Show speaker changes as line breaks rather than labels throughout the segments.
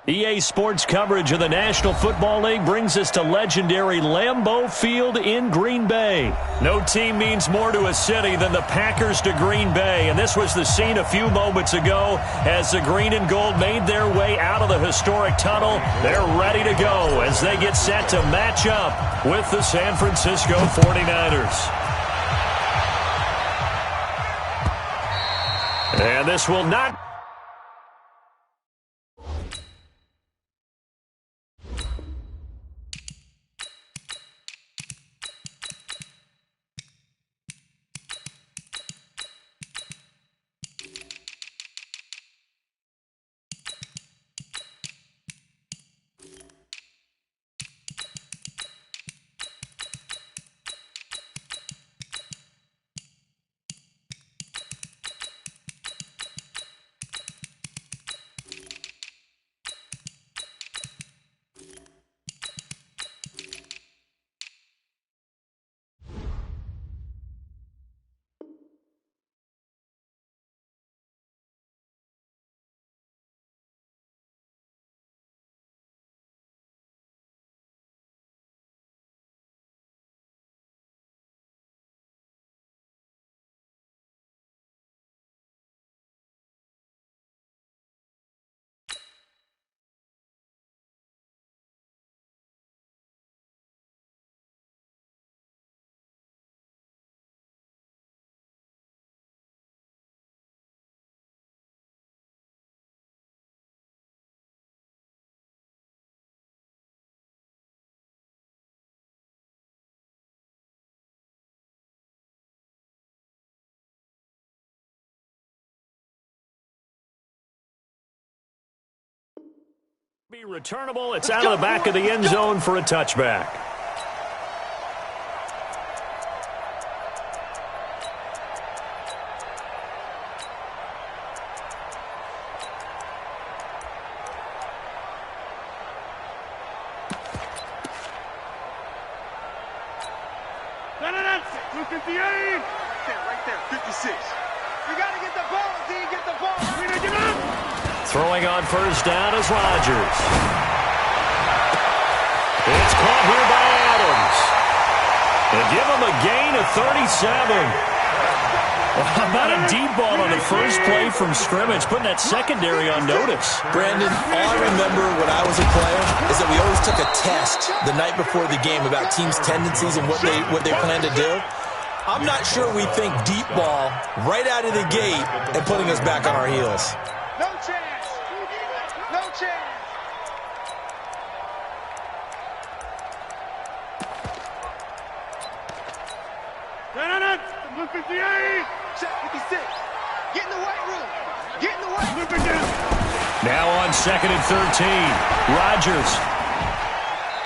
EA Sports coverage of the National Football League brings us to legendary Lambeau Field in Green Bay. No team means more to a city than the Packers to Green Bay, and this was the scene a few moments ago as the green and gold made their way out of the historic tunnel. They're ready to go as they get set to match up with the San Francisco 49ers. And this will not... Be returnable. It's out of the back of the end zone for a touchback.
Right there, 56. You got to get the ball, D. Get the ball.
Throwing on first down is Rodgers. It's caught here by Adams. They give him a gain of 37. How about a deep ball on the first play from scrimmage, putting that secondary on notice?
Brandon, all I remember when I was a player is that we always took a test the night before the game about teams' tendencies and what they plan to do. I'm not sure we think deep ball right out of the gate and putting us back on our heels.
No chance. No chance. Blue 58. Check 56. Get in the weight room. Get in the weight room.
Now on 2nd and 13. Rodgers.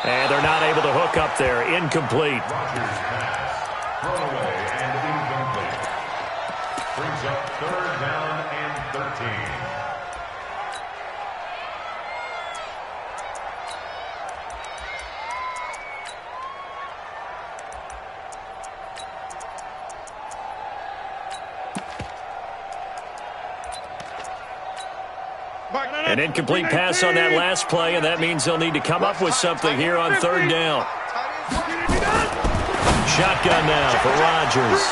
And they're not able to hook up there. Incomplete.
Rodgers pass. Throwaway and incomplete. Brings up 3rd down and 13.
An incomplete pass on that last play, and that means they'll need to come up with something here on 3rd down. Shotgun now for Rodgers.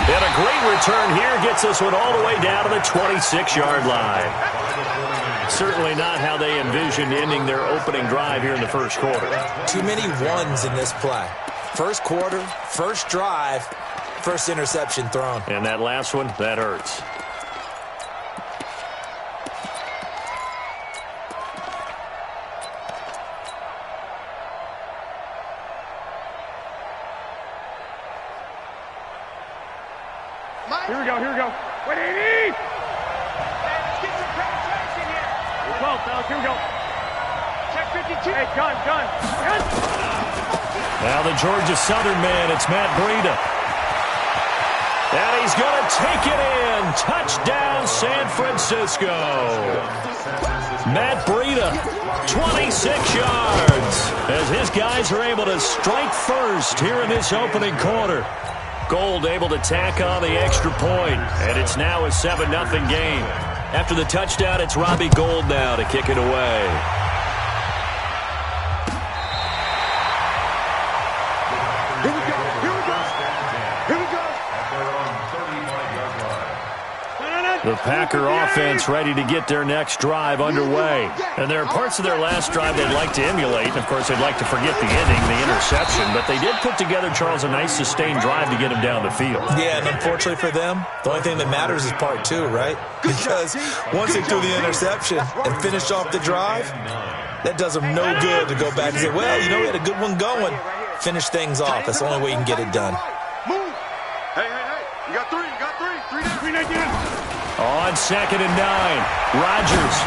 And a great return here gets this one all the way down to the 26-yard line. Certainly not how they envisioned ending their opening drive here in the first quarter.
Too many ones in this play. First quarter, first drive, first interception thrown.
And that last one, that hurts.
Here we go, here we go. Wait, 80! Let's get some penetration here. 12, fellas, here we go. Check 52. Hey, gun.
Now the Georgia Southern man, it's Matt Breida. And he's going to take it in. Touchdown, San Francisco. Matt Breida, 26 yards, as his guys are able to strike first here in this opening quarter. Gold able to tack on the extra point, and it's now a 7-0 game. After the touchdown, it's Robbie Gould now to kick it away. The Packer offense ready to get their next drive underway. And there are parts of their last drive they'd like to emulate. And, of course, they'd like to forget the ending, the interception. But they did put together, Charles, a nice sustained drive to get him down the field.
Yeah, and unfortunately for them, the only thing that matters is part two, right? Because once they threw the interception and finished off the drive, that does them no good to go back and say, well, you know, we had a good one going. Finish things off. That's the only way you can get it done.
Move. Hey. You got three. Three down.
On 2nd and 9, Rodgers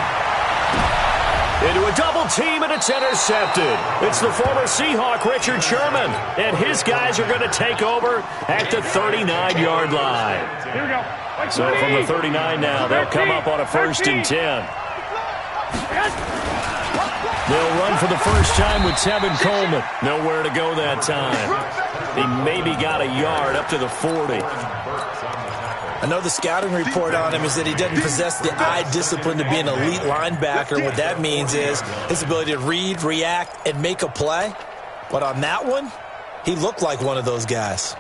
into a double team, and it's intercepted. It's the former Seahawk, Richard Sherman, and his guys are going to take over at the 39-yard line.
Here we go.
So from the 39 now, they'll come up on a 1st and 10. They'll run for the first time with Tevin Coleman. Nowhere to go that time. He maybe got a yard up to the 40.
I know the scouting report on him is that he doesn't possess the eye discipline to be an elite linebacker. What that means is his ability to read, react, and make a play. But on that one, he looked like one of those guys.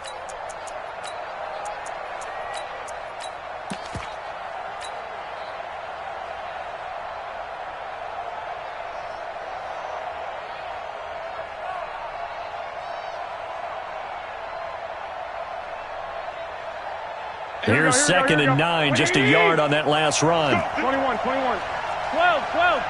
Here's 2nd and 9, just a yard on that last run.
21. 12.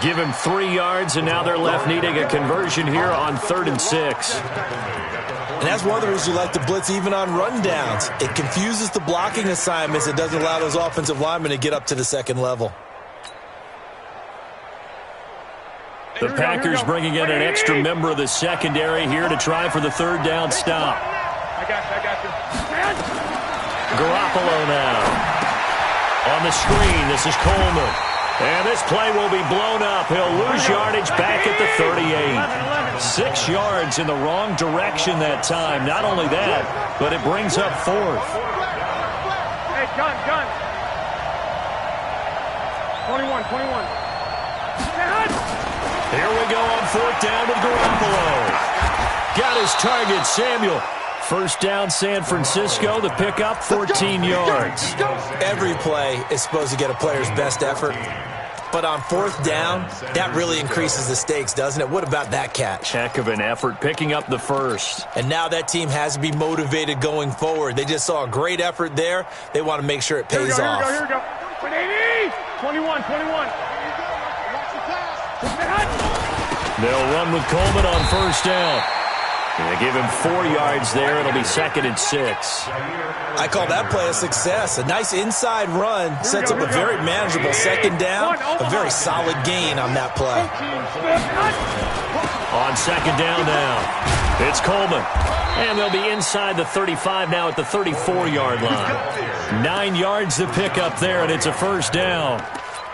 Give him 3 yards, and now they're left needing a conversion here on 3rd and 6.
And that's one of the reasons you like to blitz even on rundowns. It confuses the blocking assignments. It doesn't allow those offensive linemen to get up to the second level.
The Packers bringing in an extra member of the secondary here to try for the 3rd down stop.
I got you.
Garoppolo now. On the screen, this is Coleman. And this play will be blown up. He'll lose yardage back at the 38. 6 yards in the wrong direction that time. Not only that, but it brings up 4th.
Hey, gun. 21.
Here we go on 4th down with Garoppolo. Got his target, Samuel. 1st down, San Francisco. The pickup, 14 yards.
Every play is supposed to get a player's best effort. But on 4th down, that really increases the stakes, doesn't it? What about that catch?
Heck of an effort, picking up the 1st.
And now that team has to be motivated going forward. They just saw a great effort there. They want to make sure it pays off.
Here we go. 21.
They'll run with Coleman on 1st down. They give him 4 yards there. It'll be 2nd and 6.
I call that play a success. A nice inside run sets up a very manageable 2nd down. A very solid gain on that play.
On 2nd down now, it's Coleman. And they'll be inside the 35 now at the 34-yard line. 9 yards to pick up there, and it's a 1st down.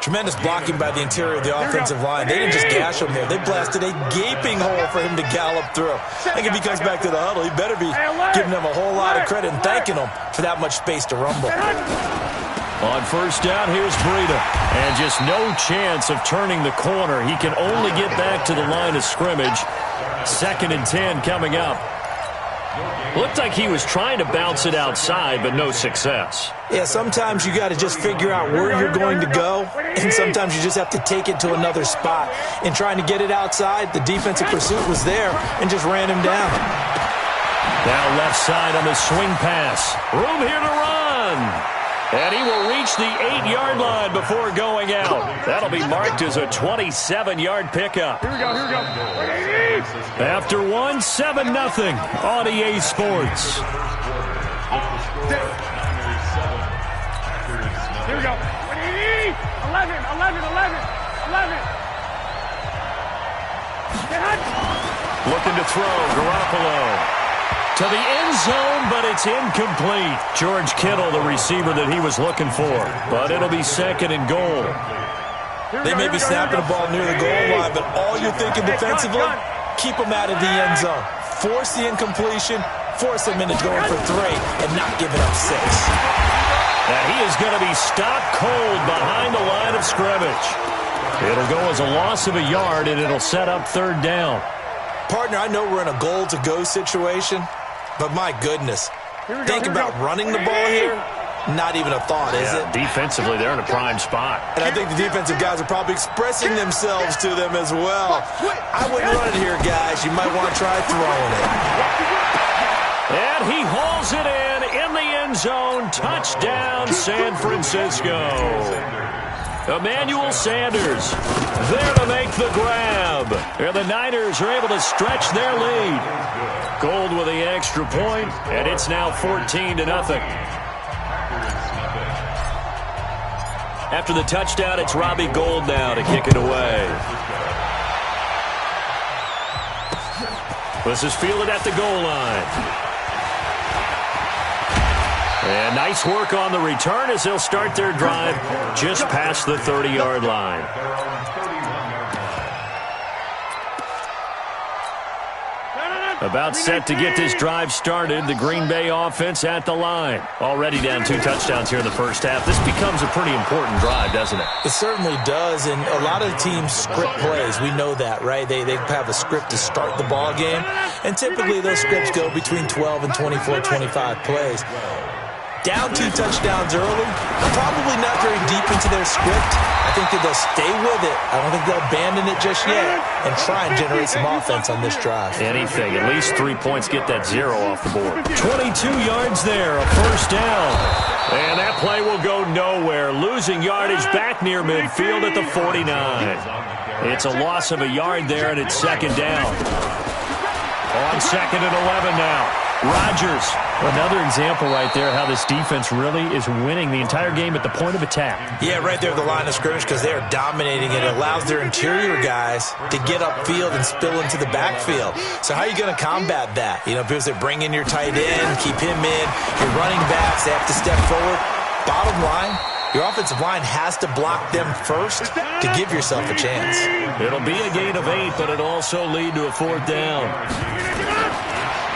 Tremendous blocking by the interior of the offensive line. They didn't just gash him there. They blasted a gaping hole for him to gallop through. I think if he comes back to the huddle, he better be giving them a whole lot of credit and thanking them for that much space to rumble.
On 1st down, here's Breida. And just no chance of turning the corner. He can only get back to the line of scrimmage. 2nd and 10 coming up. Looked like he was trying to bounce it outside, but no success.
Yeah, sometimes you got to just figure out where you're going to go, and sometimes you just have to take it to another spot. In trying to get it outside, the defensive pursuit was there and just ran him down.
Now left side on the swing pass. Room here to run. And he will reach the 8-yard line before going out. That'll be marked as a 27-yard pickup.
Here we go.
After 1, 7-0 on EA Sports.
Here we go. 11.
Looking to throw, Garoppolo. To the end zone, but it's incomplete. George Kittle, the receiver that he was looking for. But it'll be 2nd and goal.
They may be snapping the ball near the goal line, but all you're thinking defensively, keep them out of the end zone. Force the incompletion, force them into going for 3, and not giving up 6.
And he is going to be stopped cold behind the line of scrimmage. It'll go as a loss of a yard, and it'll set up 3rd down.
Partner, I know we're in a goal-to-go situation, but my goodness, think about running the ball here. Not even a thought, is it?
Defensively, they're in a prime spot.
And I think the defensive guys are probably expressing themselves to them as well. I wouldn't run it here, guys. You might want to try throwing it.
And he hauls it in the end zone. Touchdown, San Francisco. Emmanuel Sanders there to make the grab. And the Niners are able to stretch their lead. Gold with the extra point, and it's now 14-0. After the touchdown, it's Robbie Gould now to kick it away. This is fielded at the goal line. And nice work on the return as they'll start their drive just past the 30-yard line. About set to get this drive started. The Green Bay offense at the line. Already down 2 touchdowns here in the first half. This becomes a pretty important drive, doesn't it?
It certainly does, and a lot of the teams script plays. We know that, right? They have a script to start the ball game, and typically those scripts go between 12 and 24, 25 plays. Down 2 touchdowns early, probably not very deep into their script. I think that they'll stay with it. I don't think they'll abandon it just yet and try and generate some offense on this drive.
Anything. At least 3 points get that 0 off the board. 22 yards there, a first down. And that play will go nowhere. Losing yardage back near midfield at the 49. It's a loss of a yard there, and it's 2nd down. On 2nd and 11 now. Rodgers. Another example right there how this defense really is winning the entire game at the point of attack.
Yeah, right there at the line of scrimmage because they are dominating it. It allows their interior guys to get upfield and spill into the backfield. So how are you going to combat that? You know, because they bring in your tight end, keep him in. Your running backs, they have to step forward. Bottom line, your offensive line has to block them first to give yourself a chance.
It'll be a gain of 8, but it'll also lead to a 4th down.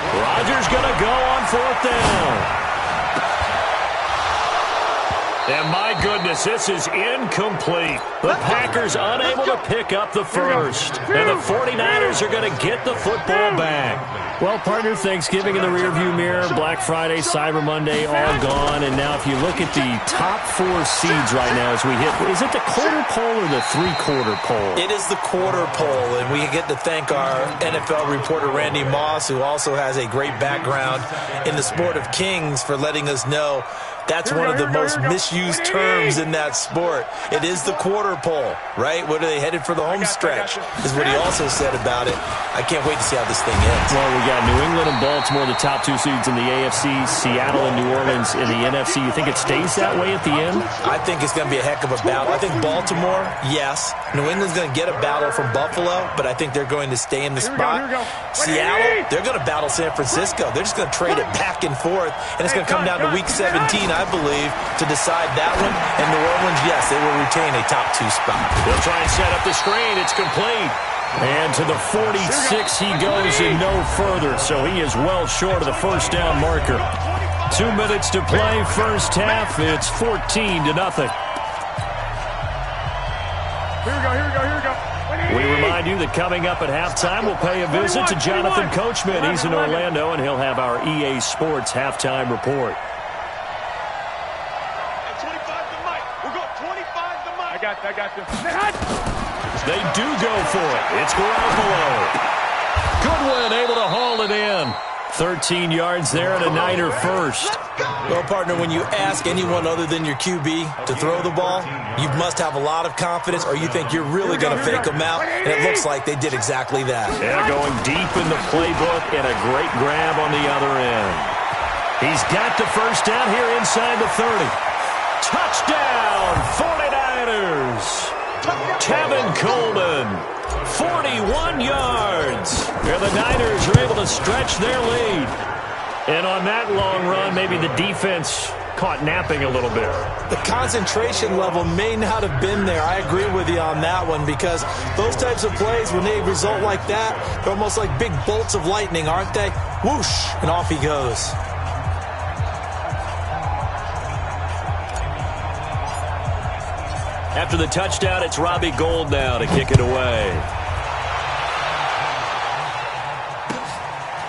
Rodgers going to go on 4th down. And my goodness, this is incomplete. The Packers unable to pick up the first. And the 49ers are going to get the football back. Well, partner, Thanksgiving in the rearview mirror, Black Friday, Cyber Monday, all gone. And now if you look at the top 4 seeds right now as we hit, is it the quarter poll or the 3/4 poll?
It is the quarter poll, and we get to thank our NFL reporter, Randy Moss, who also has a great background in the sport of kings, for letting us know that's one of the most misused terms in that sport. It is the quarter poll, right? What are they headed for the home stretch, is what he also said about it. I can't wait to see how this thing ends.
Well, we got New England and Baltimore, the top 2 seeds in the AFC, Seattle and New Orleans in the NFC. You think it stays that way at the end?
I think it's going to be a heck of a battle. I think Baltimore, yes. New England's going to get a battle from Buffalo, but I think they're going to stay in the spot. Seattle, they're going to battle San Francisco. They're just going to trade it back and forth, and it's going to come down to Week 17, I believe, to decide that one. And New Orleans, yes, they will retain a top 2 spot.
They'll try and set up the screen. It's complete. And to the 46 he goes and no further, so he is well short of the first down marker. 2 minutes to play, first half. It's 14-0. We remind you that coming up at halftime, we'll pay a visit to Jonathan Coachman. He's in Orlando, and he'll have our EA Sports halftime report.
I got this.
They do go for it. It's Garoppolo. Goodwin able to haul it in. 13 yards there and a Niner first.
Well, partner, when you ask anyone other than your QB to throw the ball, you must have a lot of confidence, or you think you're really going to fake them out, and it looks like they did exactly that.
Yeah, going deep in the playbook and a great grab on the other end. He's got the first down here inside the 30. Touchdown, 49ers. Tevin Coleman, 41 yards. And the Niners are able to stretch their lead. And on that long run, maybe the defense caught napping a little bit.
The concentration level may not have been there. I agree with you on that one, because those types of plays, when they result like that, they're almost like big bolts of lightning, aren't they? Whoosh, and off he goes.
After the touchdown, it's Robbie Gould now to kick it away.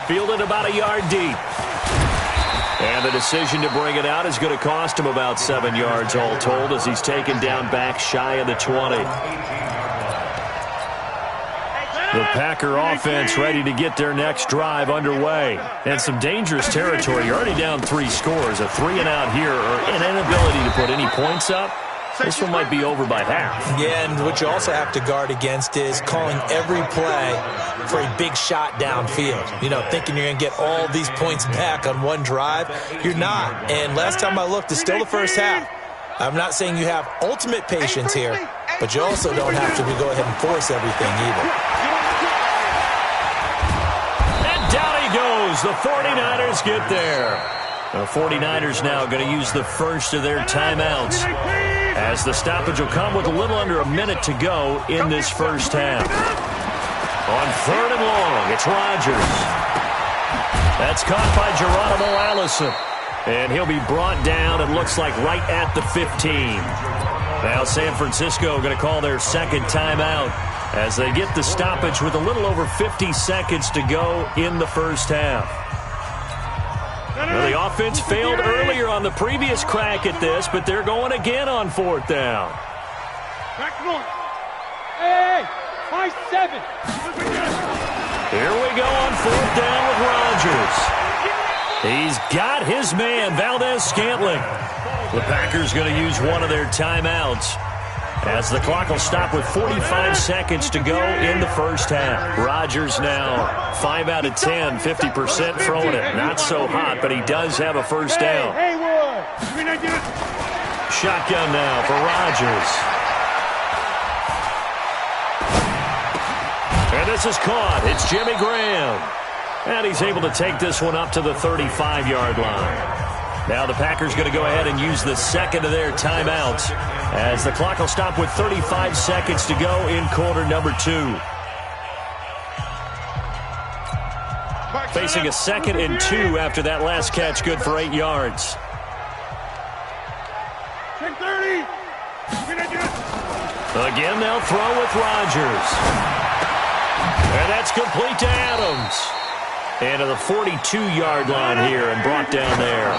Fielded about a yard deep. And the decision to bring it out is going to cost him about 7 yards all told, as he's taken down back shy of the 20. The Packer offense ready to get their next drive underway. And some dangerous territory. You're already down 3 scores. A 3-and-out here, or an inability to put any points up. This one might be over by half. Yeah, and what you also have to guard against is calling every play for a big shot downfield. You know, thinking you're going to get all these points back on one drive. You're not. And last time I looked, it's still the first half. I'm not saying you have ultimate patience here, but you also don't have to go ahead and force everything either. And down he goes. The 49ers get there. The 49ers now going to use the first of their timeouts, as the stoppage will come with a little under a minute to go in this first half. On 3rd and long, it's Rodgers. That's caught by Geronimo Allison. And he'll be brought down, it looks like, right at the 15. Now San Francisco going to call their second timeout as they get the stoppage with a little over 50 seconds to go in the first half. Well, the offense failed earlier on the previous crack at this, but they're going again on 4th down.
Back north. Hey, 5-7.
Here we go on 4th down with Rodgers. He's got his man, Valdez-Scantling. The Packers going to use one of their timeouts, as the clock will stop with 45 seconds to go in the first half. Rodgers now 5 out of 10, 50% throwing it. Not so hot, but he does have a first down. Shotgun now for Rodgers. And this is caught. It's Jimmy Graham. And he's able to take this one up to the 35-yard line. Now the Packers going to go ahead and use the second of their timeouts, as the clock will stop with 35 seconds to go in quarter number 2. Facing a 2nd and 2 after that last catch, good for 8 yards. Again, they'll throw with Rodgers. And that's complete to Adams. And to the 42-yard line here and brought down there.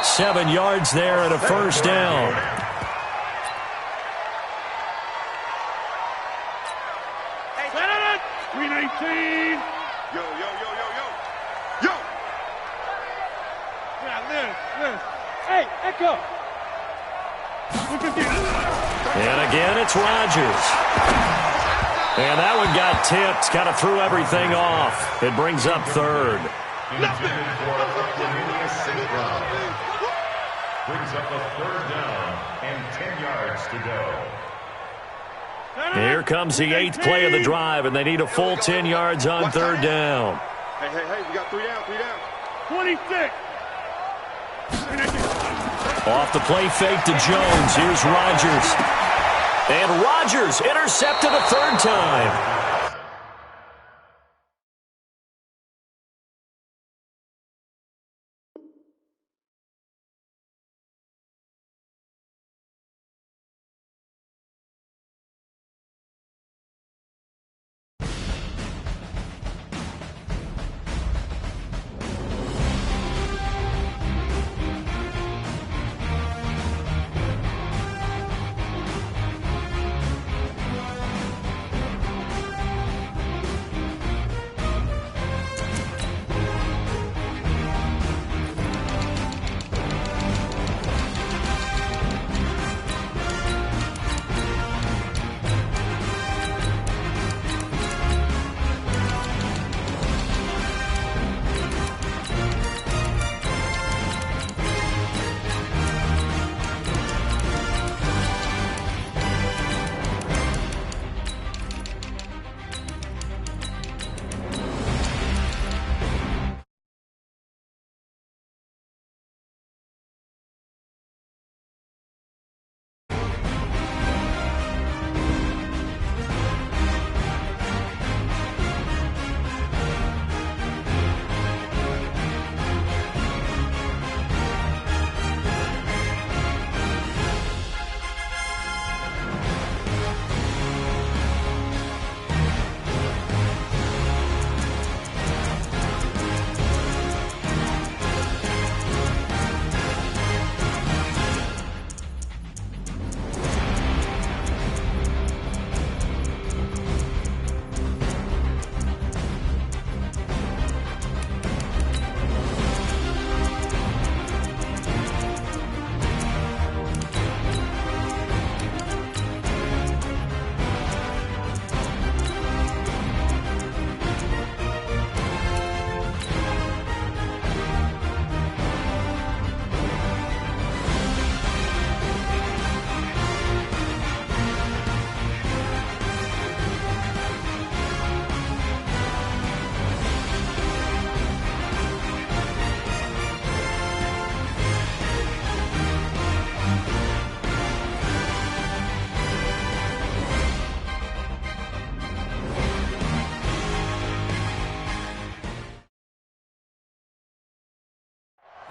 7 yards there and a first down.
Hey, 319. Yo. Yeah, Liz. Hey, Echo.
And again, it's Rodgers. And that one got tipped. Kind of threw everything off. It brings up 3rd.
Brings up a 3rd down and 10 yards to go.
Here comes the 8th play of the drive, and they need a full 10 yards on 3rd down.
Hey, we got 3 down. 26.
Off the play fake to Jones. Here's Rodgers. And Rodgers intercepted a 3rd time.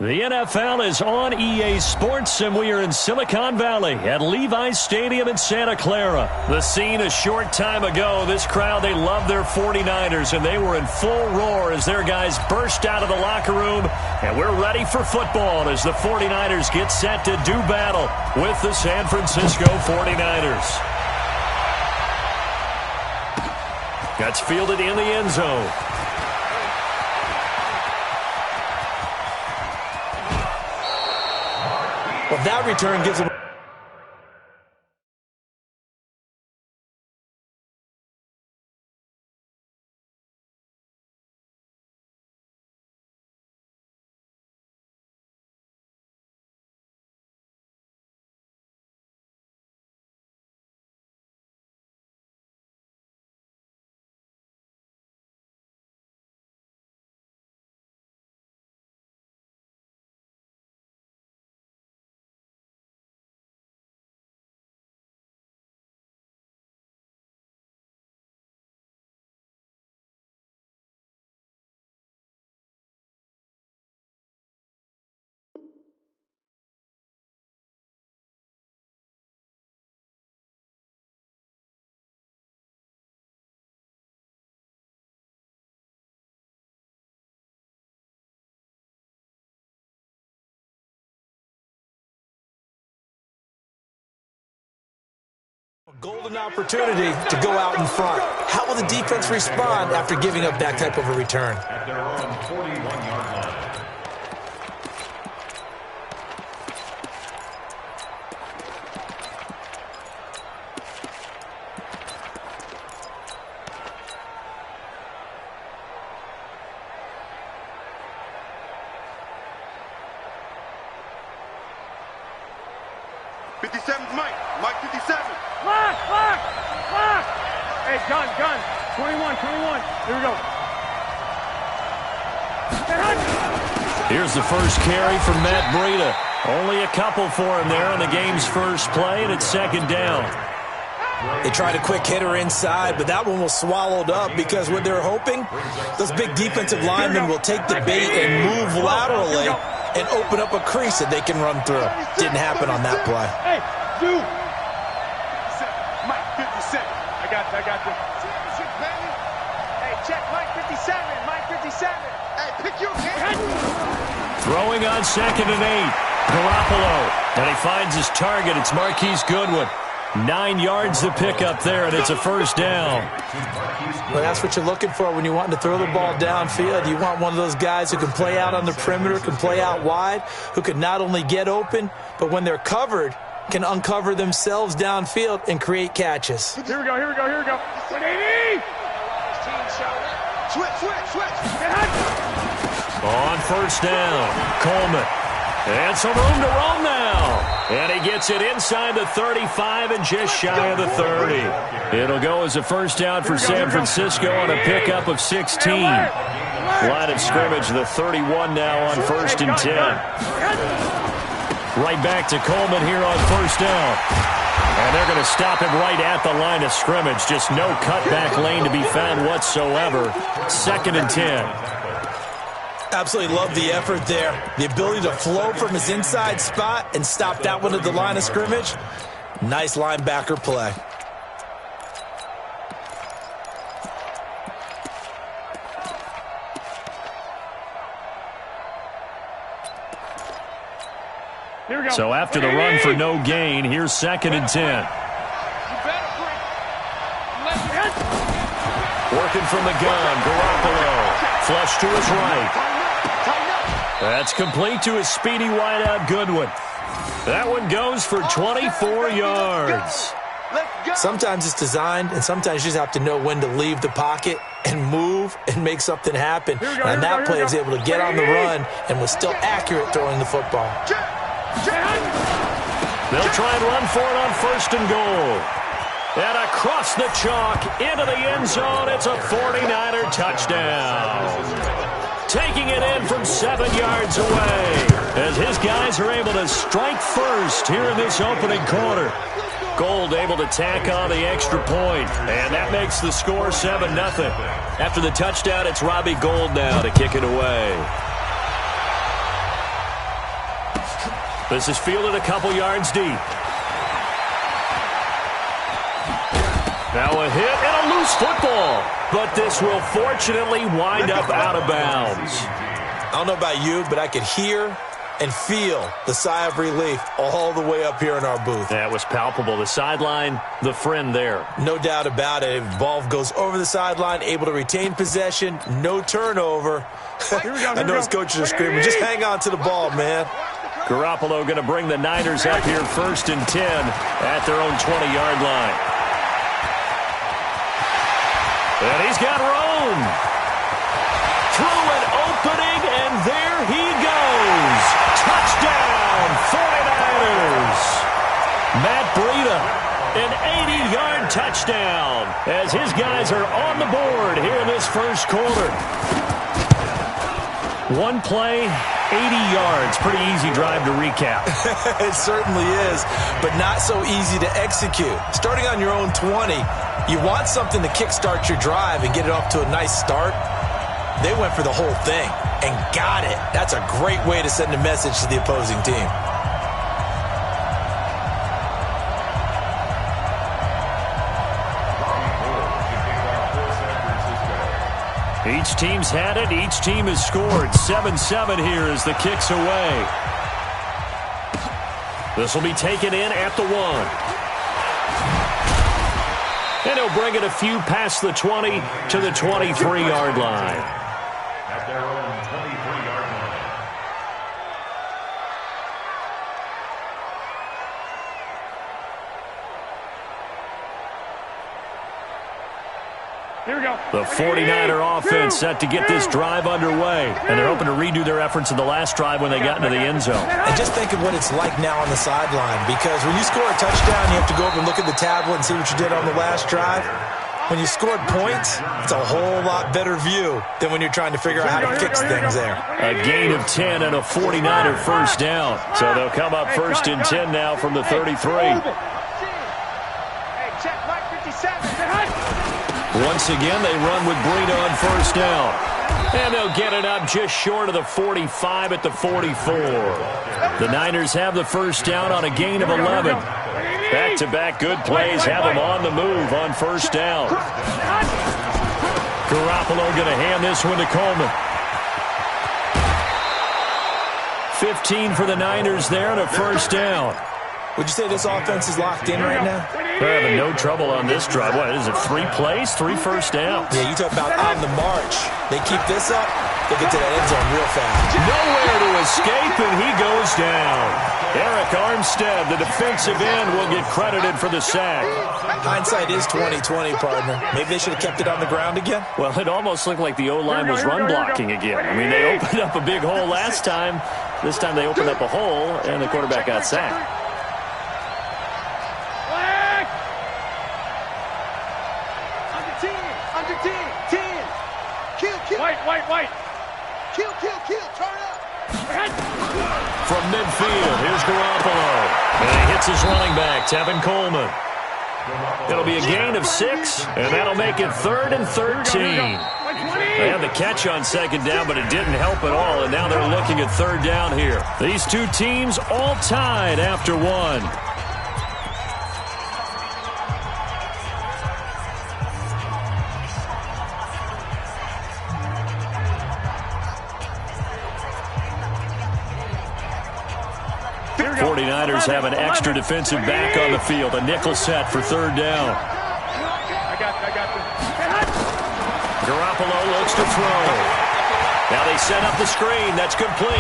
The NFL is on EA Sports, and we are in Silicon Valley at Levi's Stadium in Santa Clara. The scene a short time ago, this crowd, they love their 49ers, and they were in full roar as their guys burst out of the locker room, and we're ready for football as the 49ers get set to do battle with the San Francisco 49ers. That's fielded in the end zone.
Well, that return gives him. Golden opportunity to go out in front. How will the defense respond after giving up that type of a return?
At their own 41-yard line.
Mike 57. Lock! Hey, gun. 21. Here we go.
Here's the first carry from Matt Breida. Only a couple for him there on the game's first play, and it's second down.
They tried a quick hitter inside, but that one was swallowed up because what they're hoping, those big defensive linemen will take the bait and move laterally and open up a crease that they can run through. Didn't happen on that play.
Hey, dude. Mike 57. I got you. Hey, check Mike 57. Hey, pick your game.
Throwing on 2nd and 8. Garoppolo. And he finds his target. It's Marquise Goodwin. 9 yards to pick up there, and it's a first down.
Well, that's what you're looking for when you want to throw the ball downfield. You want one of those guys who can play out on the perimeter, can play out wide, who can not only get open, but when they're covered, can uncover themselves downfield and create catches.
Here we go. 180. Switch.
On first down, Coleman. And some room to roam now. And he gets it inside the 35 and just shy of the 30. It'll go as a first down for San Francisco on a pickup of 16. Line of scrimmage, the 31 now on 1st and 10. Right back to Coleman here on first down. And they're going to stop him right at the line of scrimmage. Just no cutback lane to be found whatsoever. 2nd and 10.
Absolutely love the effort there. The ability to flow from his inside spot and stop that one at the line of scrimmage. Nice linebacker play.
So after the run for no gain, here's 2nd and 10. Working from the gun, Garoppolo. Flush to his right. That's complete to his speedy wideout Goodwin. That one goes for 24 yards.
Sometimes it's designed, and sometimes you just have to know when to leave the pocket and move and make something happen. And that player was able to get on the run and was still accurate throwing the football.
They'll try and run for it on 1st and goal. And across the chalk into the end zone, it's a 49er touchdown. Taking it in from 7 yards away as his guys are able to strike first here in this opening quarter. Gold able to tack on the extra point, and that makes the score 7-0. After the touchdown, it's Robbie Gould now to kick it away. This is fielded a couple yards deep. Now a hit and a loose football. But this will fortunately wind up out of bounds.
I don't know about you, but I could hear and feel the sigh of relief all the way up here in our booth.
That was palpable. The sideline, the friend there.
No doubt about it. The ball goes over the sideline, able to retain possession, no turnover. I know his coaches are screaming, just hang on to the ball, man.
Garoppolo going to bring the Niners up here 1st and 10 at their own 20-yard line. And he's got Rome. Through an opening, and there he goes. Touchdown, 49ers. Matt Breida, an 80-yard touchdown as his guys are on the board here in this first quarter. One play, 80 yards. Pretty easy drive to recap.
It certainly is, but not so easy to execute. Starting on your own 20, you want something to kickstart your drive and get it off to a nice start. They went for the whole thing and got it. That's a great way to send a message to the opposing team.
Each team's had it. Each team has scored. 7-7 here as the kick's away. This will be taken in at the 1. And he'll bring it a few past the 20 to the 23-yard line.
At their own 23-yard line.
Here we go.
The 49er offense set to get this drive underway. And they're hoping to redo their efforts in the last drive when they got into the end zone.
And just think of what it's like now on the sideline, because when you score a touchdown, you have to go over and look at the tablet and see what you did on the last drive. When you scored points, it's a whole lot better view than when you're trying to figure out how to fix things there.
A gain of 10 and a 49er first down. So they'll come up 1st and 10 now from the 33.
Hey, check Mike 57.
Once again, they run with Breida on 1st down. And they'll get it up just short of the 45 at the 44. The Niners have the first down on a gain of 11. Back-to-back good plays have them on the move on 1st down. Garoppolo going to hand this one to Coleman. 15 for the Niners there and a 1st down.
Would you say this offense is locked in right now?
They're having no trouble on this drive. What is it, 3 plays, 3 first downs?
Yeah, you talk about on the march. They keep this up, they get to that end zone real fast.
Nowhere to escape, and he goes down. Eric Armstead, the defensive end, will get credited for the sack.
Hindsight is 20/20, partner. Maybe they should have kept it on the ground again.
Well, it almost looked like the O-line was run blocking again. I mean, they opened up a big hole last time. This time they opened up a hole, and the quarterback got sacked.
White. Kill, turn up.
From midfield, here's Garoppolo. And he hits his running back, Tevin Coleman. It'll be a gain of 6, and that'll make it 3rd and 13. They had the catch on 2nd down, but it didn't help at all, and now they're looking at 3rd down here. These two teams all tied after 1. Have an extra defensive back on the field. A nickel set for 3rd down.
I got this.
Garoppolo looks to throw. Now they set up the screen. That's complete.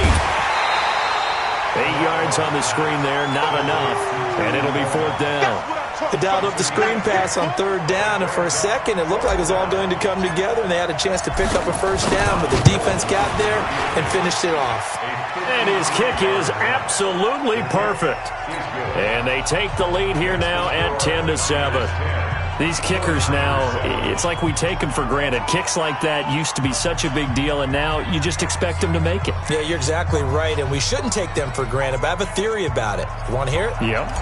8 yards on the screen there. Not enough. And it'll be 4th down.
They dialed up the screen pass on 3rd down, and for a second it looked like it was all going to come together, and they had a chance to pick up a 1st down, but the defense got there and finished it off.
And his kick is absolutely perfect. And they take the lead here now at 10-7. These kickers now, it's like we take them for granted. Kicks like that used to be such a big deal, and now you just expect them to make it.
Yeah, you're exactly right, and we shouldn't take them for granted, but I have a theory about it. You want to hear it?
Yep.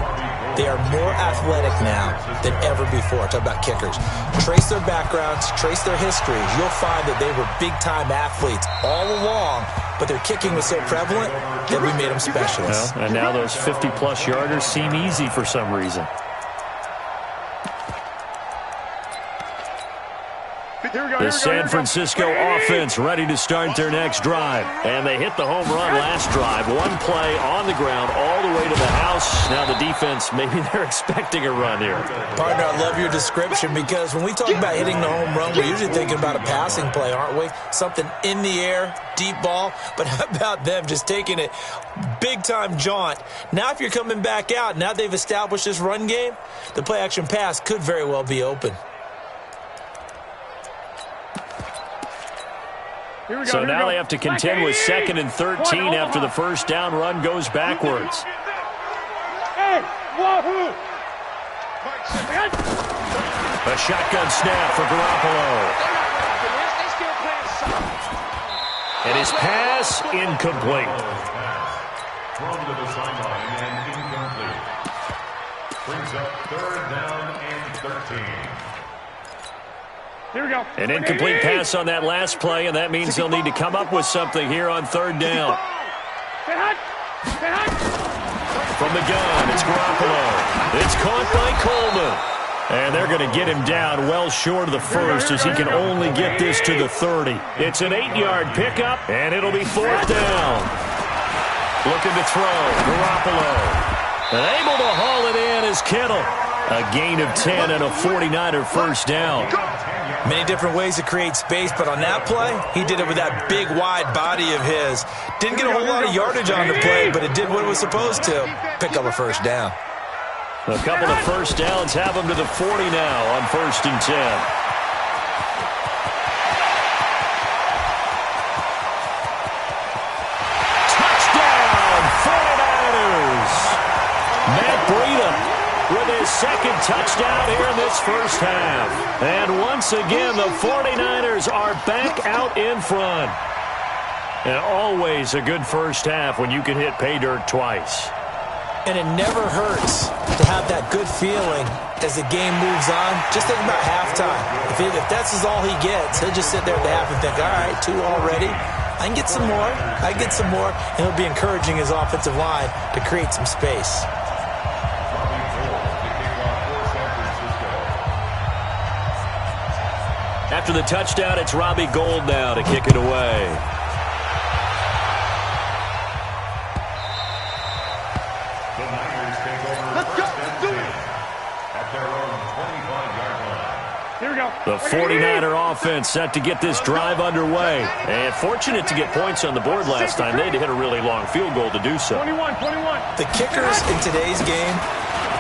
They are more athletic now than ever before. Talk about kickers. Trace their backgrounds, trace their histories. You'll find that they were big-time athletes all along, but their kicking was so prevalent that we made them specialists.
Well, and now those 50-plus yarders seem easy for some reason. The San Francisco offense ready to start their next drive. And they hit the home run last drive. One play on the ground all the way to the house. Now the defense, maybe they're expecting a run here.
Partner, I love your description because when we talk about hitting the home run, we're usually thinking about a passing play, aren't we? Something in the air, deep ball. But how about them just taking it big-time jaunt? Now if you're coming back out, now they've established this run game, the play-action pass could very well be open.
So now they have to contend with 2nd and 13 after the first down run goes backwards. A shotgun snap for Garoppolo. And his pass incomplete.
Thrown to the sideline and incomplete. Brings up 3rd down and 13.
Here we go.
An incomplete pass on that last play, and that means they'll need to come up with something here on 3rd down. From the gun, it's Garoppolo. It's caught by Coleman. And they're going to get him down well short of the first as he can only get this to the 30. It's an 8-yard pickup, and it'll be 4th down. Looking to throw, Garoppolo. And able to haul it in is Kittle. A gain of 10 and a 49er first down.
Many different ways to create space, but on that play, he did it with that big, wide body of his. Didn't get a whole lot of yardage on the play, but it did what it was supposed to. Pick up a first down.
A couple of first downs have him to the 40 now on 1st and 10. Touchdown, 49ers! Matt Breida with his 2nd touchdown here in this first half. And once again, the 49ers are back out in front. And always a good first half when you can hit pay dirt twice.
And it never hurts to have that good feeling as the game moves on. Just think about halftime. If that's all he gets, he'll just sit there at the half and think, all right, 2 already. I can get some more. I can get some more. And he'll be encouraging his offensive line to create some space.
After the touchdown, it's Robbie Gould now to kick it away. The 49er offense set to get this drive underway. And fortunate to get points on the board last time. They had to hit a really long field goal to do so.
21.
The kickers in today's game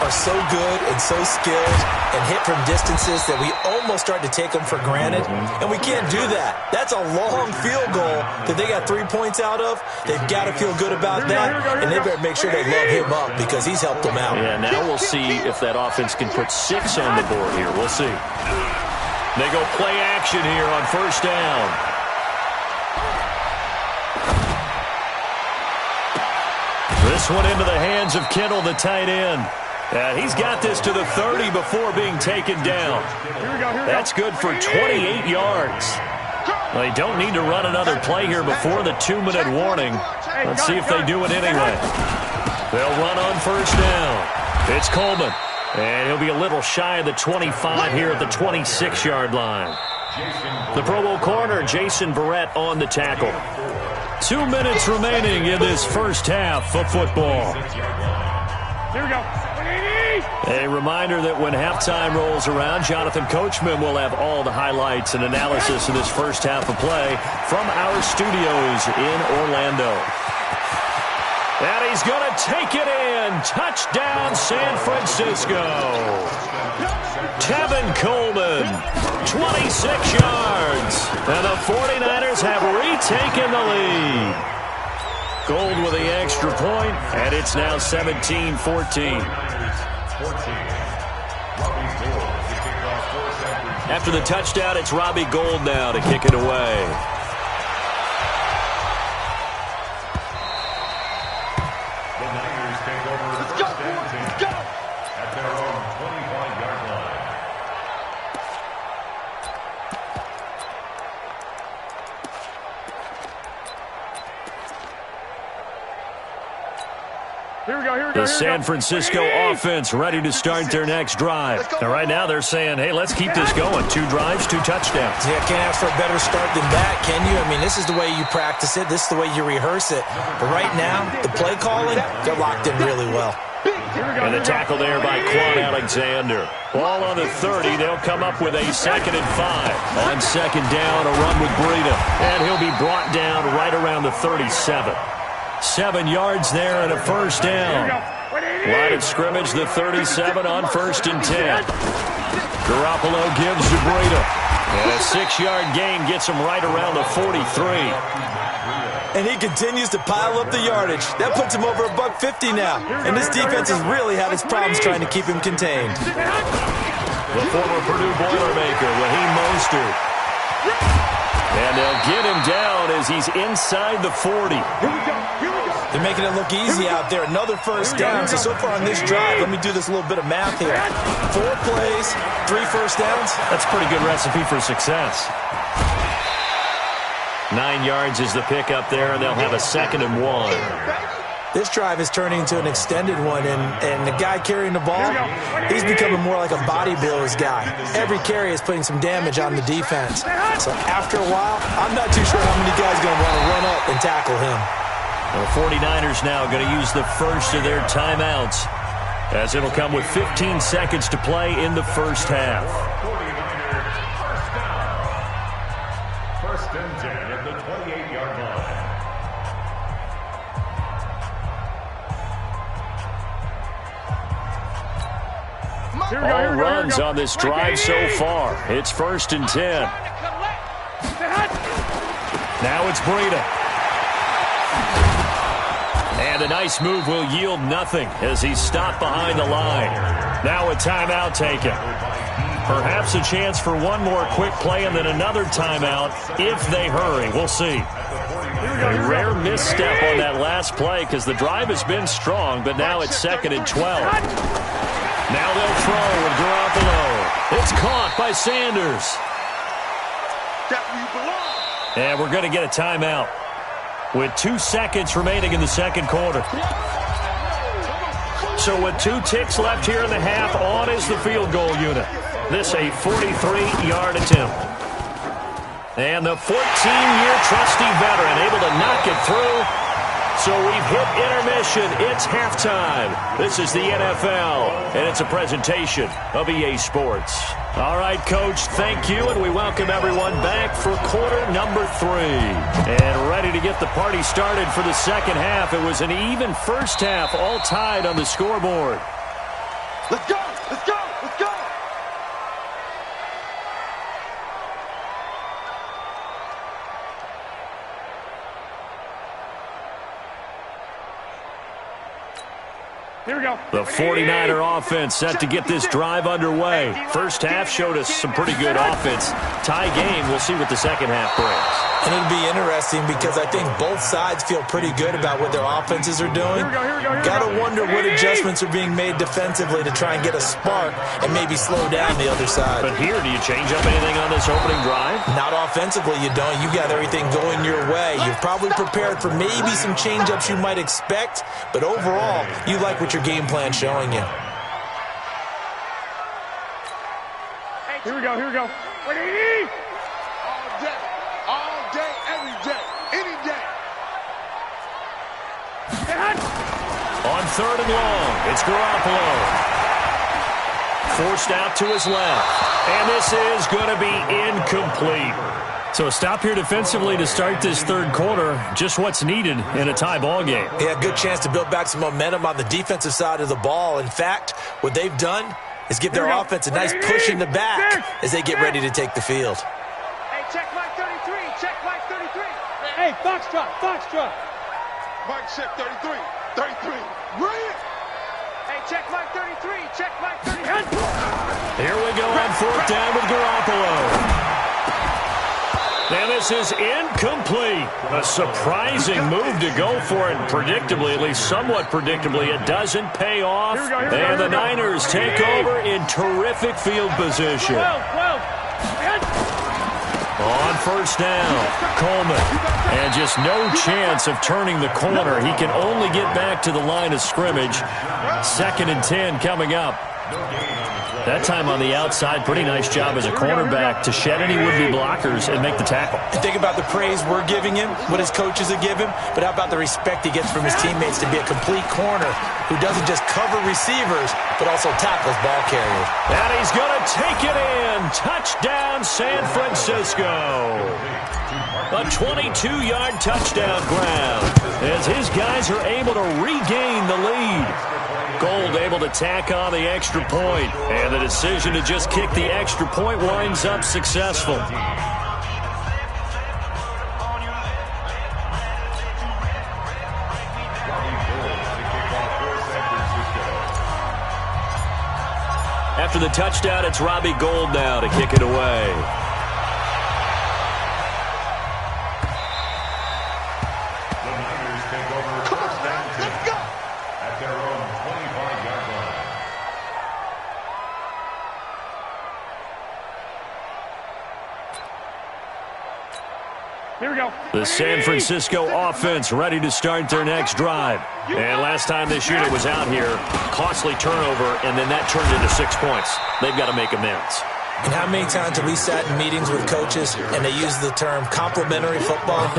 are so good and so skilled and hit from distances that we almost start to take them for granted. And we can't do that. That's a long field goal that they got 3 points out of. They've got to feel good about that. And they better make sure they love him up because he's helped them out.
Yeah, now we'll see if that offense can put 6 on the board here. We'll see. They go play action here on 1st down. This one into the hands of Kittle, the tight end. And he's got this to the 30 before being taken down. That's good for 28 yards. Well, they don't need to run another play here before the 2-minute warning. Let's see if they do it anyway. They'll run on 1st down. It's Coleman. And he'll be a little shy of the 25 here at the 26-yard line. The Pro Bowl corner, Jason Verrett, on the tackle. 2 minutes remaining in this first half of football.
Here we go.
A reminder that when halftime rolls around, Jonathan Coachman will have all the highlights and analysis of this first half of play from our studios in Orlando. And he's going to take it in. Touchdown, San Francisco. Tevin Coleman, 26 yards. And the 49ers have retaken the lead. Gould with the extra point, and it's now 17-14. After the touchdown, it's Robbie Gould now to kick it away. The San Francisco offense ready to start their next drive. And right now they're saying, hey, let's keep this going. 2 drives, 2 touchdowns.
Yeah, can't ask for a better start than that, can you? I mean, this is the way you practice it. This is the way you rehearse it. But right now, the play calling, they're locked in really well.
And the tackle there by Quan Alexander. Ball on the 30. They'll come up with a 2nd and 5. On 2nd down, a run with Breida. And he'll be brought down right around the 37. 7 yards there and a 1st down. Line of scrimmage, the 37 on 1st and 10. Garoppolo gives to Breida. And a 6-yard gain gets him right around the 43.
And he continues to pile up the yardage. That puts him over $150 now. And this defense has really had its problems trying to keep him contained.
The former Purdue Boilermaker, Raheem Mostert. And they'll get him down as he's inside the 40.
They're making it look easy out there. Another 1st down. So far on this drive, let me do this little bit of math here. 4 plays, 3 1st downs.
That's a pretty good recipe for success. 9 yards is the pickup there, and they'll have a 2nd and 1.
This drive is turning into an extended one, and the guy carrying the ball, he's becoming more like a body blows guy. Every carry is putting some damage on the defense. So after a while, I'm not too sure how many guys are going to want to run up and tackle him.
The 49ers now going to use the first of their timeouts, as it'll come with 15 seconds to play in the 1st half.
1st and 10 at the 28-yard line.
All runs on this drive so far. It's 1st and 10. Now it's Breida. And a nice move will yield nothing as he's stopped behind the line. Now a timeout taken. Perhaps a chance for one more quick play and then another timeout if they hurry. We'll see. A rare misstep on that last play because the drive has been strong, but now it's 2nd and 12. Now they'll throw with Garoppolo. It's caught by Sanders. And we're going to get a timeout with 2 seconds remaining in the 2nd quarter. So with 2 ticks left here in the half, on is the field goal unit. This a 43-yard attempt. And the 14-year trusty veteran able to knock it through. So we've hit intermission. It's halftime. This is the NFL, and it's a presentation of EA Sports. All right, Coach, thank you, and we welcome everyone back for quarter number 3. And ready to get the party started for the 2nd half. It was an even 1st half, all tied on the scoreboard.
Let's go! Let's go! Let's go! Here we go.
The 49er offense set to get this drive underway. 1st half showed us some pretty good offense. Tie game. We'll see what the 2nd half brings.
And it'll be interesting because I think both sides feel pretty good about what their offenses are doing. Got to wonder what adjustments are being made defensively to try and get a spark and maybe slow down the other side.
But here, do you change up anything on this opening drive?
Not offensively, you don't. You got everything going your way. You've probably prepared for maybe some change-ups you might expect, but overall, you like what your game plan's showing you.
Here we go, here we go. What do you need? All day, every day, any day.
On 3rd and long, it's Garoppolo. Forced out to his left. And this is going to be incomplete. So a stop here defensively to start this 3rd quarter. Just what's needed in a tie ball game.
Yeah, good chance to build back some momentum on the defensive side of the ball. In fact, what they've done is give their offense a nice push in the back as they get ready to take the field.
Hey, check Mike 33. Check Mike 33. Hey, Foxtrot, Foxtrot. Mike check 33. 33. Brilliant. Hey, check Mike 33. Check Mike 33.
Here we go on 4th down with Garoppolo. And this is incomplete. A surprising move to go for it. Predictably, at least somewhat predictably, it doesn't pay off. And the Niners take over in terrific field position. On first down, Coleman. And just no chance of turning the corner. He can only get back to the line of scrimmage. 2nd and 10 coming up. That time on the outside, pretty nice job as a cornerback to shed any would-be blockers and make the tackle.
Think about the praise we're giving him, what his coaches have given him, but how about the respect he gets from his teammates to be a complete corner who doesn't just cover receivers, but also tackles ball carriers.
And he's going to take it in. Touchdown, San Francisco. A 22-yard touchdown grab as his guys are able to regain the lead. Gold able to tack on the extra point, and the decision to just kick the extra point winds up successful. After the touchdown, it's Robbie Gould now to kick it away.
Here we go.
The San Francisco offense ready to start their next drive. And last time this unit was out here, costly turnover, and then that turned into 6 points. They've got to make amends.
And how many times have we sat in meetings with coaches and they use the term complementary football?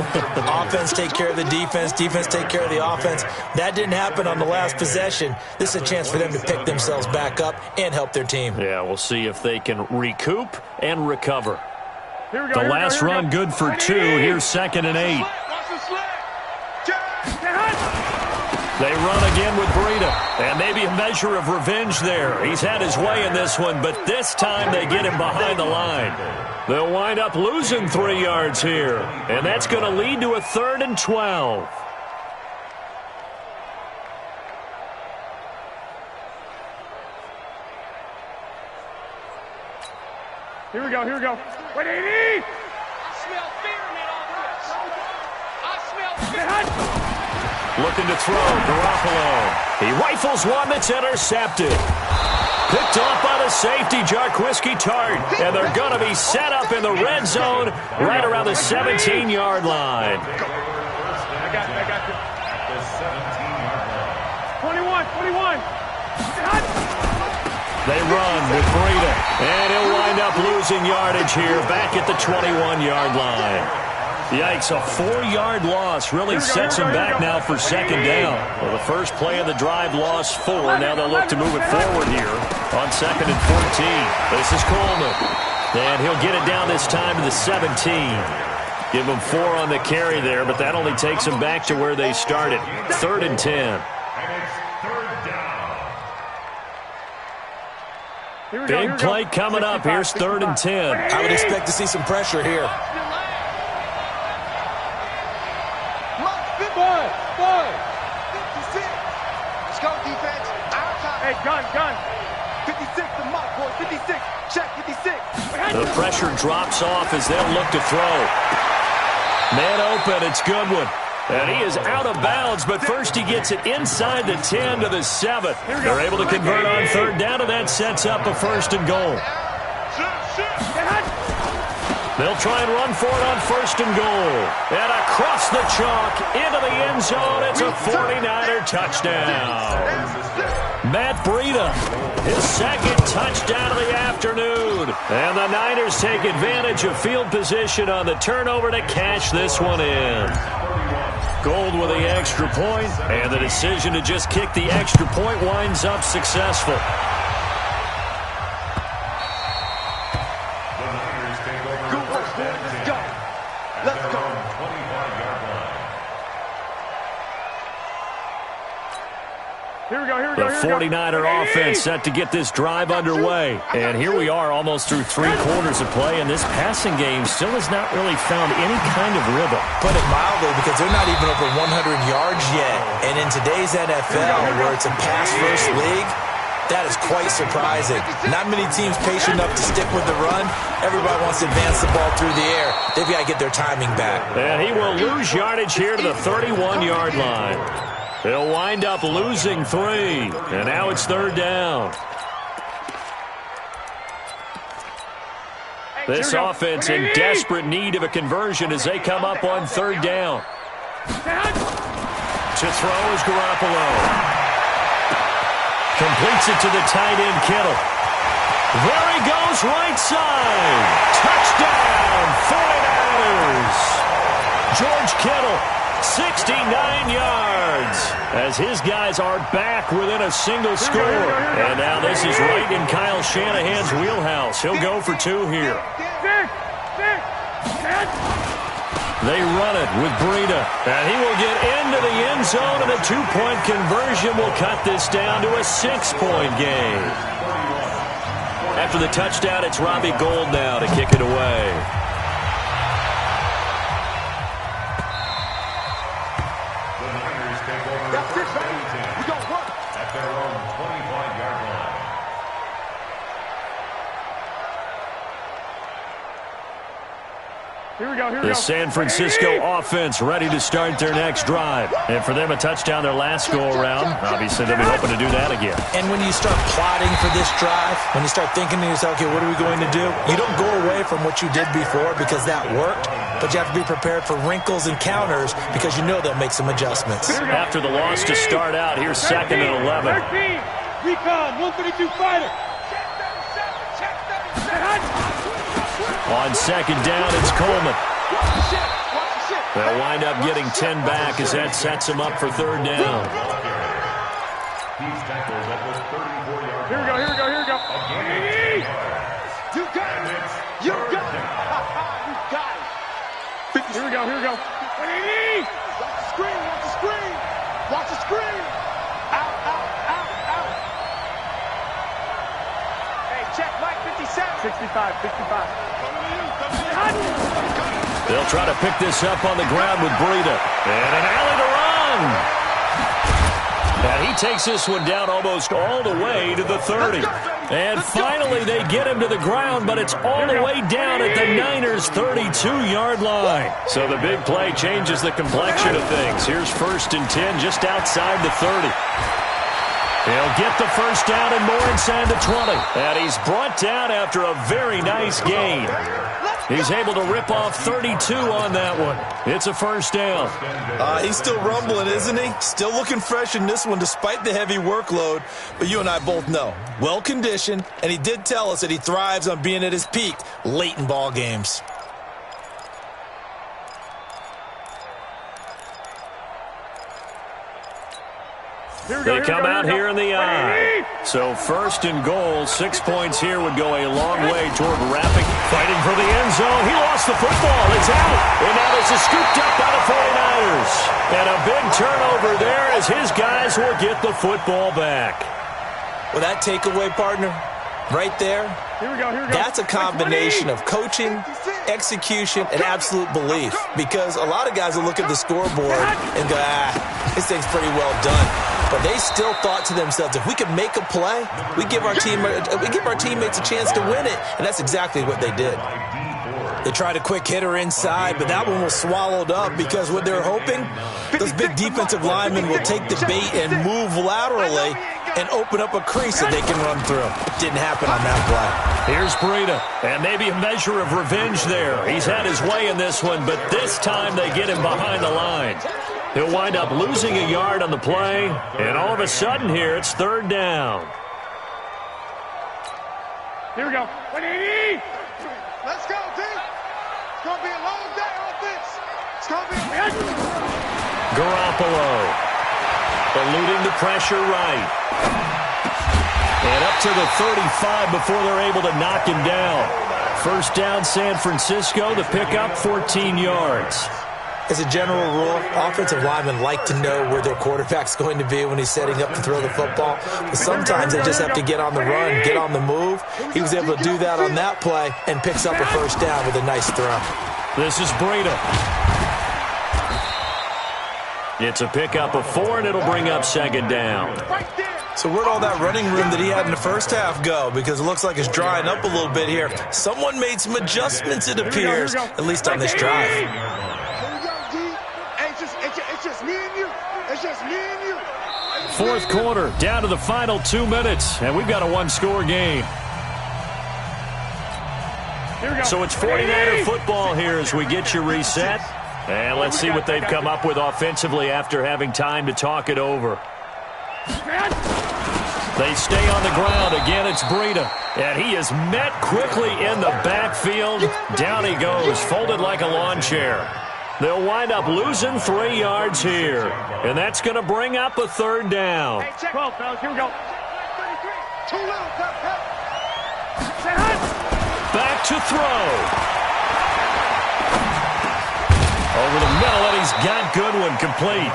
Offense take care of the defense, defense take care of the offense. That didn't happen on the last possession. This is a chance for them to pick themselves back up and help their team.
Yeah, we'll see if they can recoup and recover.
Here we go.
The last run good for 2. Here's 2nd and 8. They run again with Breida. And maybe a measure of revenge there. He's had his way in this one, but this time they get him behind the line. They'll wind up losing 3 yards here. And that's going to lead to a 3rd and 12.
Here we go. Here we go. Wait, 80! I smell fear in that offense. I smell fear.
Looking to throw, Garoppolo. He rifles one that's intercepted. Picked off by the safety, Jarquiski Tart. And they're going to be set up in the red zone right around the 17-yard line.
I got you.
At the 17-yard line.
21.
They run with Breida. And he'll wind up losing yardage here back at the 21-yard line. Yikes, a 4-yard loss really sets him back now for 2nd down. Well, the first play of the drive lost 4. Now they'll look to move it forward here on 2nd and 14. This is Coleman. And he'll get it down this time to the 17. Give them 4 on the carry there, but that only takes them back to where they started. 3rd and 10.
And it's 3rd down.
Big play coming up. Here's 3rd and 10.
I would expect to see some pressure here.
Boy. 56. Let's go, defense. Hey, gun. 56, the mark, boy. 56. Check, 56.
The pressure drops off as they'll look to throw. Man open, it's Goodwin. And he is out of bounds, but first he gets it inside the 10 to the 7. They're able to convert on 3rd down, and that sets up a 1st and goal. They'll try and run for it on 1st and goal. And across the chalk into the end zone, it's a 49er touchdown. Matt Breida, his 2nd touchdown of the afternoon. And the Niners take advantage of field position on the turnover to cash this one in. Gold with the extra point, and the decision to just kick the extra point winds up successful. The 49er offense set to get this drive underway. And here we are almost through 3 quarters of play, and this passing game still has not really found any kind of rhythm.
Put it mildly, because they're not even over 100 yards yet. And in today's NFL, where it's a pass-first league, that is quite surprising. Not many teams patient enough to stick with the run. Everybody wants to advance the ball through the air. They've got to get their timing back.
And he will lose yardage here to the 31-yard line. They'll wind up losing 3, and now it's 3rd down. This offense in desperate need of a conversion as they come up on third down. To throw is Garoppolo. Completes it to the tight end, Kittle. There he goes, right side. Touchdown, 49ers. George Kittle, 69 yards. As his guys are back within a single score. And now this is right in Kyle Shanahan's wheelhouse. He'll go for 2 here. They run it with Breida. And he will get into the end zone, and a 2-point conversion will cut this down to a 6-point game. After the touchdown, it's Robbie Gould now to kick it away.
At their own 25-yard line.
Here we go.
The San Francisco offense ready to start their next drive. And for them, a touchdown their last go-around. Obviously, they'll be hoping to do that again.
And when you start plotting for this drive, when you start thinking to yourself, okay, what are we going to do? You don't go away from what you did before because that worked, but you have to be prepared for wrinkles and counters because you know they'll make some adjustments.
After the loss to start out, here's 2nd and 11.
Recon, 132 fighter.
On 2nd down, it's Coleman. They'll wind up getting 10 back as that sets them up for 3rd down.
He's tackled at the 34-yard line.
Here we go. You got it. You got it. You got it. Here we go. Watch the screen. Watch the screen. Out. Hey, check Mike 57. 65.
They'll try to pick this up on the ground with Breida. And an alley to run. And he takes this one down almost all the way to the 30. And finally they get him to the ground, but it's all the way down at the Niners' 32-yard line. So the big play changes the complexion of things. Here's 1st and 10 just outside the 30. He'll get the first down and more inside the 20. And he's brought down after a very nice gain. He's able to rip off 32 on that one. It's a first down.
He's still rumbling, isn't he? Still looking fresh in this one despite the heavy workload. But you and I both know, well-conditioned, and he did tell us that he thrives on being at his peak late in ball games.
They come out here in the eye. So 1st and goal, 6 points here would go a long way toward wrapping. Fighting for the end zone. He lost the football. It's out. And now this is scooped up by the 49ers. And a big turnover there as his guys will get the football back.
Well, that takeaway, partner, right there,
Here we go.
that's a combination of coaching, execution, and absolute belief. Because a lot of guys will look at the scoreboard and go, this thing's pretty well done. But they still thought to themselves, if we could make a play, we give our teammates a chance to win it. And that's exactly what they did. They tried a quick hitter inside, but that one was swallowed up because what they're hoping, those big defensive linemen will take the bait and move laterally and open up a crease that they can run through. Didn't happen on that play.
Here's Breida, and maybe a measure of revenge there. He's had his way in this one, but this time they get him behind the line. He'll wind up losing a yard on the play, and all of a sudden here, it's 3rd down.
Here we go. 180.
Let's go, team. It's going to be a long day on this. It's going to be
Garoppolo eluding the pressure right. And up to the 35 before they're able to knock him down. First down, San Francisco. The pickup, 14 yards.
As a general rule, offensive linemen like to know where their quarterback's going to be when he's setting up to throw the football. But sometimes they just have to get on the run, get on the move. He was able to do that on that play and picks up a first down with a nice throw.
This is Breida. It's a pickup of 4, and it'll bring up 2nd down.
So where'd all that running room that he had in the first half go? Because it looks like it's drying up a little bit here. Someone made some adjustments, it appears, at least on this drive.
It's just me and you. It's just me and you.
4th quarter, down to the final 2 minutes, and we've got a 1-score game. So it's 49er football here as we get you reset. And let's see what they've come up with offensively after having time to talk it over. They stay on the ground. Again, it's Breida. And he is met quickly in the backfield. Down he goes, folded like a lawn chair. They'll wind up losing 3 yards here. And that's going to bring up a 3rd down.
Hey, check. 12, fellas. Here we go. 33. Too little, cut.
Back to throw. Over the middle, and he's got Goodwin complete.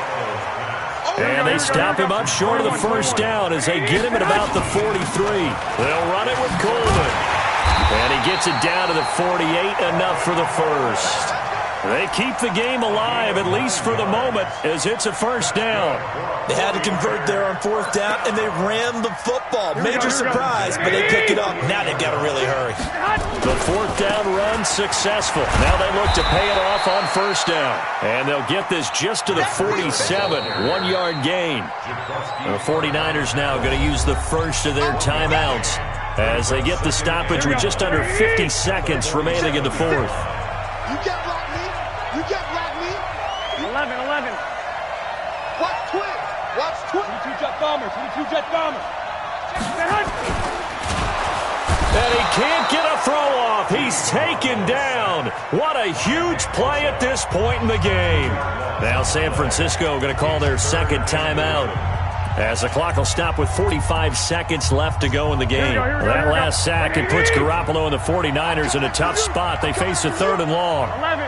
And they stop him up short of the 1st down as they get him at about the 43. They'll run it with Coleman. And he gets it down to the 48, enough for the 1st. They keep the game alive, at least for the moment, as it's a 1st down.
They had to convert there on 4th down, and they ran the football. Major surprise, but they pick it up. Now they've got to really hurry.
The 4th down run successful. Now they look to pay it off on 1st down. And they'll get this just to the 47, 1-yard gain. The 49ers now going to use the first of their timeouts as they get the stoppage with just under 50 seconds remaining in the 4th.
You can't block me. You can't block me.
11.
Watch twin. Watch twin.
22 jet bombers. 22 jet bombers.
And he can't get a throw off. He's taken down. What a huge play at this point in the game. Now San Francisco going to call their 2nd timeout, as the clock will stop with 45 seconds left to go in the game. That last sack, it puts Garoppolo and the 49ers in a tough spot. They face a 3rd and long.
11.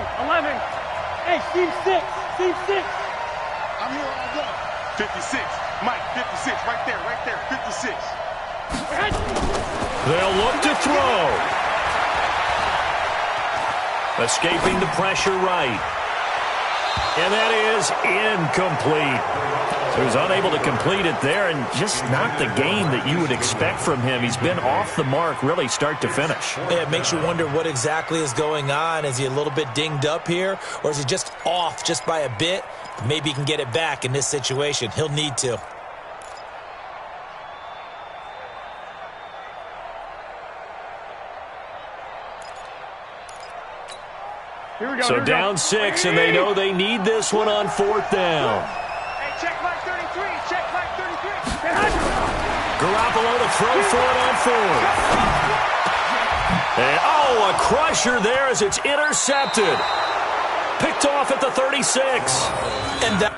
Hey, Steve 6.
I'm here all day.
56. Mike, 56. Right there. 56.
They'll look to throw. Escaping the pressure right. And that is incomplete. So he's unable to complete it there, and just not the game that you would expect from him. He's been off the mark really start to finish.
Yeah, it makes you wonder what exactly is going on. Is he a little bit dinged up here, or is he just off just by a bit? Maybe he can get it back in this situation. He'll need to.
So down 6, and they know they need this one on 4th down.
Hey, check Mike 33. Check Mike 33.
Garoppolo to throw for it on 4th. And, a crusher there as it's intercepted. Picked off at the 36.
And that